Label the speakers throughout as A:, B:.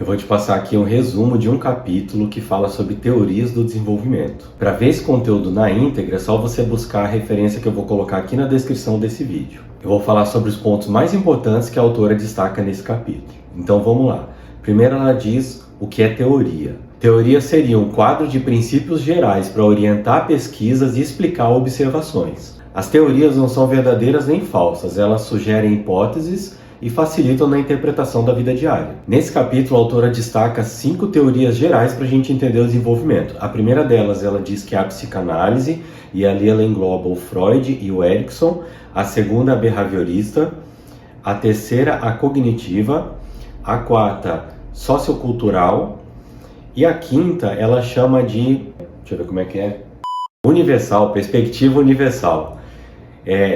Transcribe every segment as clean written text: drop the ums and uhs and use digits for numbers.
A: Eu vou te passar aqui um resumo de um capítulo que fala sobre teorias do desenvolvimento. Para ver esse conteúdo na íntegra, é só você buscar a referência que eu vou colocar aqui na descrição desse vídeo. Eu vou falar sobre os pontos mais importantes que a autora destaca nesse capítulo. Então vamos lá. Primeiro ela diz o que é teoria. Teoria seria um quadro de princípios gerais para orientar pesquisas e explicar observações. As teorias não são verdadeiras nem falsas, elas sugerem hipóteses e facilitam na interpretação da vida diária. Nesse capítulo, a autora destaca 5 teorias gerais para a gente entender o desenvolvimento. A primeira delas, ela diz que é a psicanálise, e ali ela engloba o Freud e o Erikson. A segunda, a behaviorista. A terceira, a cognitiva. A quarta, sociocultural. E a quinta, ela chama de... deixa eu ver como é que é. Universal, perspectiva universal.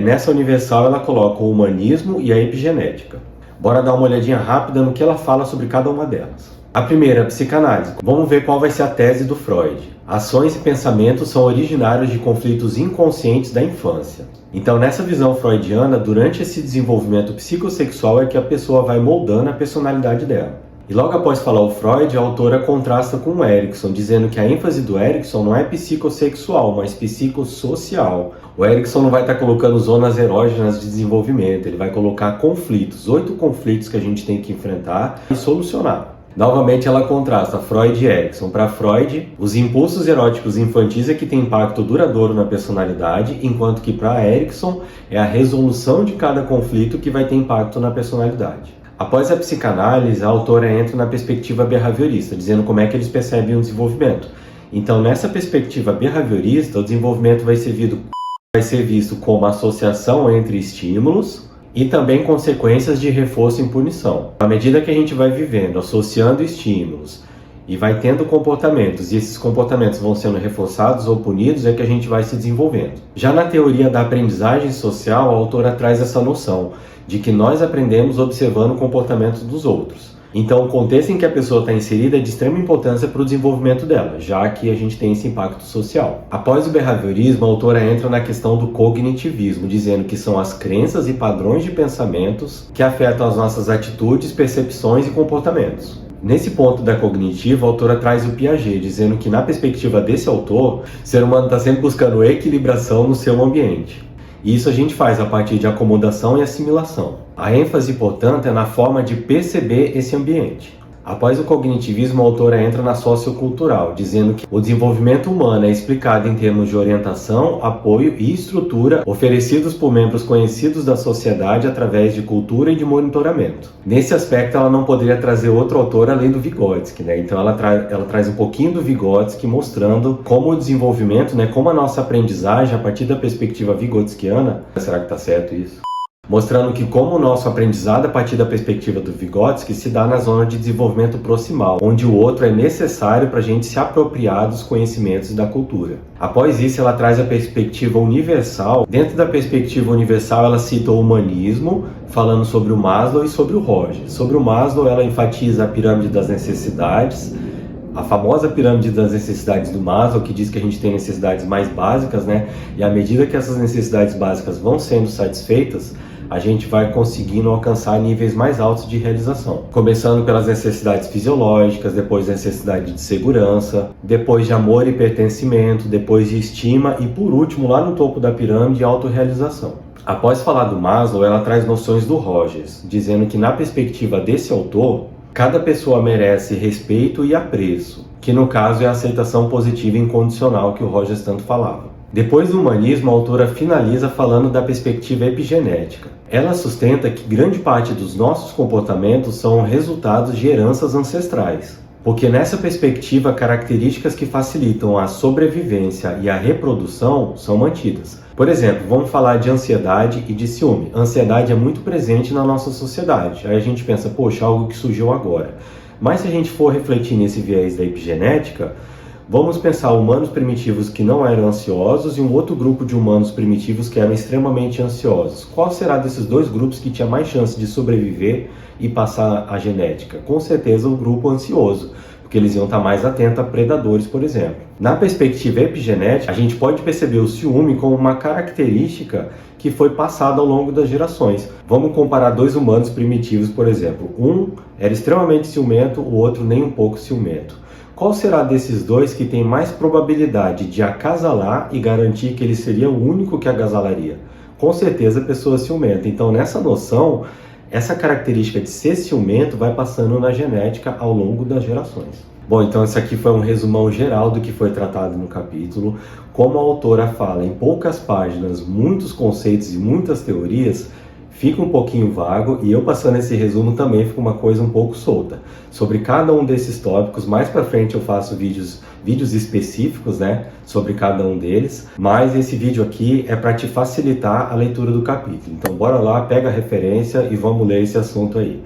A: Nessa universal ela coloca o humanismo e a epigenética. Bora dar uma olhadinha rápida no que ela fala sobre cada uma delas. A primeira, a psicanálise. Vamos ver qual vai ser a tese do Freud. Ações e pensamentos são originários de conflitos inconscientes da infância. Então, nessa visão freudiana, durante esse desenvolvimento psicossexual é que a pessoa vai moldando a personalidade dela. E logo após falar o Freud, a autora contrasta com o Erikson, dizendo que a ênfase do Erikson não é psicossexual, mas psicossocial. O Erikson não vai estar colocando zonas erógenas de desenvolvimento, ele vai colocar conflitos, 8 conflitos que a gente tem que enfrentar e solucionar. Novamente ela contrasta Freud e Erikson. Para Freud, os impulsos eróticos infantis é que tem impacto duradouro na personalidade, enquanto que para Erikson é a resolução de cada conflito que vai ter impacto na personalidade. Após a psicanálise, a autora entra na perspectiva behaviorista, dizendo como é que eles percebem o desenvolvimento. Então, nessa perspectiva behaviorista, o desenvolvimento vai ser visto como associação entre estímulos e também consequências de reforço e punição. À medida que a gente vai vivendo, associando estímulos e vai tendo comportamentos, e esses comportamentos vão sendo reforçados ou punidos, é que a gente vai se desenvolvendo. Já na teoria da aprendizagem social, a autora traz essa noção de que nós aprendemos observando o comportamento dos outros. Então, o contexto em que a pessoa está inserida é de extrema importância para o desenvolvimento dela, já que a gente tem esse impacto social. Após o behaviorismo, a autora entra na questão do cognitivismo, dizendo que são as crenças e padrões de pensamentos que afetam as nossas atitudes, percepções e comportamentos. Nesse ponto da cognitiva, a autora traz o Piaget, dizendo que na perspectiva desse autor, o ser humano está sempre buscando equilibração no seu ambiente. E isso a gente faz a partir de acomodação e assimilação. A ênfase, portanto, é na forma de perceber esse ambiente. Após o cognitivismo, a autora entra na sociocultural, dizendo que o desenvolvimento humano é explicado em termos de orientação, apoio e estrutura oferecidos por membros conhecidos da sociedade através de cultura e de monitoramento. Nesse aspecto, ela não poderia trazer outro autor além do Vygotsky, né? Então ela traz um pouquinho do Vygotsky, mostrando como o desenvolvimento, como a nossa aprendizagem, a partir da perspectiva vygotskiana, será que está certo isso? Mostrando que como o nosso aprendizado a partir da perspectiva do Vygotsky se dá na zona de desenvolvimento proximal, onde o outro é necessário para a gente se apropriar dos conhecimentos e da cultura. Após isso, ela traz a perspectiva universal. Dentro da perspectiva universal, ela cita o humanismo, falando sobre o Maslow e sobre o Rogers. Sobre o Maslow, ela enfatiza a pirâmide das necessidades, a famosa pirâmide das necessidades do Maslow, que diz que a gente tem necessidades mais básicas, E à medida que essas necessidades básicas vão sendo satisfeitas, a gente vai conseguindo alcançar níveis mais altos de realização. Começando pelas necessidades fisiológicas, depois necessidade de segurança, depois de amor e pertencimento, depois de estima e, por último, lá no topo da pirâmide, autorrealização. Após falar do Maslow, ela traz noções do Rogers, dizendo que na perspectiva desse autor, cada pessoa merece respeito e apreço, que no caso é a aceitação positiva e incondicional que o Rogers tanto falava. Depois do humanismo, a autora finaliza falando da perspectiva epigenética. Ela sustenta que grande parte dos nossos comportamentos são resultados de heranças ancestrais, porque nessa perspectiva, características que facilitam a sobrevivência e a reprodução são mantidas. Por exemplo, vamos falar de ansiedade e de ciúme. A ansiedade é muito presente na nossa sociedade. Aí a gente pensa, poxa, algo que surgiu agora. Mas se a gente for refletir nesse viés da epigenética, vamos pensar humanos primitivos que não eram ansiosos e um outro grupo de humanos primitivos que eram extremamente ansiosos. Qual será desses dois grupos que tinha mais chance de sobreviver e passar a genética? Com certeza o grupo ansioso, porque eles iam estar mais atentos a predadores, por exemplo. Na perspectiva epigenética, a gente pode perceber o ciúme como uma característica que foi passada ao longo das gerações. Vamos comparar dois humanos primitivos, por exemplo. Um era extremamente ciumento, o outro nem um pouco ciumento. Qual será desses dois que tem mais probabilidade de acasalar e garantir que ele seria o único que acasalaria? Com certeza a pessoa ciumenta. Então, nessa noção, essa característica de ser ciumento vai passando na genética ao longo das gerações. Bom, então esse aqui foi um resumão geral do que foi tratado no capítulo. Como a autora fala em poucas páginas, muitos conceitos e muitas teorias, fica um pouquinho vago, e eu passando esse resumo também fica uma coisa um pouco solta. Sobre cada um desses tópicos, mais pra frente eu faço vídeos específicos, né, sobre cada um deles, mas esse vídeo aqui é para te facilitar a leitura do capítulo. Então bora lá, pega a referência e vamos ler esse assunto aí.